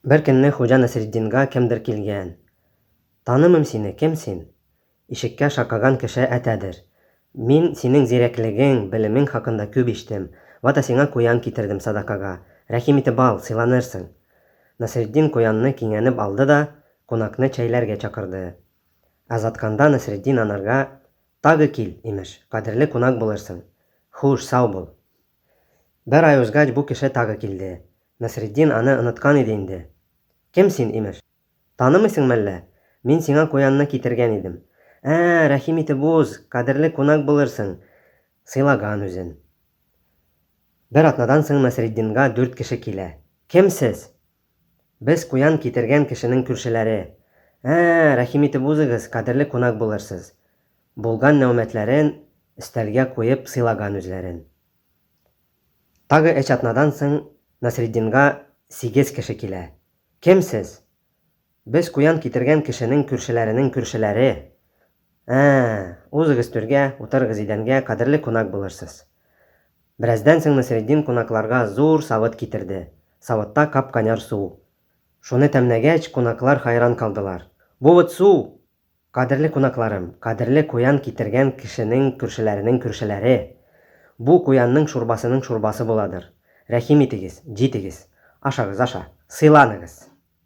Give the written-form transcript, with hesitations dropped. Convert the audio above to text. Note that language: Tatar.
Бер көнне Хуҗа Насретдинга кемдер килгән. Танымыйм сине, кем син? Ишеккә шакыган кеше әтәдер. Мин синең зирәклегең, белемең хакында күп иштем. Вата сиңа куян китердем садакага. Рәхим итеп ал, сыйланырсың. Насретдин куянны кинәнеп алды да, кунакны чәйләргә чакырды. Азатканда Насретдин анарга: «Тагы кил, имеш, кадерле кунак булырсың. Хуш, сау бул». Бер ай узгач бу кеше тагы килде. Насретдин аны оныткан иде инде. «Кем син, имеш? Танымыйсың мәллә? Мин сиңа куянны китергән идем». Рәхим итеп уз, кадерле кунак булырсың. Сыйлаган үзен. Бер атнадан соң Насретдинга 4 кеше килә. «Кем сез?» «Без куян китергән кешенең күршеләре». Рәхим итеп узыгыз, кадерле кунак булырсыз. Булган нәүмәтләрен өстәлгә куеп сыйлаган үзләрен. Тагы 3 атнадан соң Насретдинга 8 кеше килә. «Кем сез?» «Без куян китергән кешенең күршеләренең күршеләре». Узыгыз түргә, утырыгыз идәнгә, кадерле кунак булырсыз. Бераздан соң Насретдин кунакларга зур савыт китерде. Савытта кап-каняр су. Шуны тәмләгәч, кунаклар хайран калдылар. «Бу бит су! Кадерле кунакларым, кадерле куян китергән кешенең күршеләренең күршеләре. Бу куянның шурбасының шурбасы буладыр. Рәхим итегез, җитегез. Ашагыз, аша, сыйланыгыз».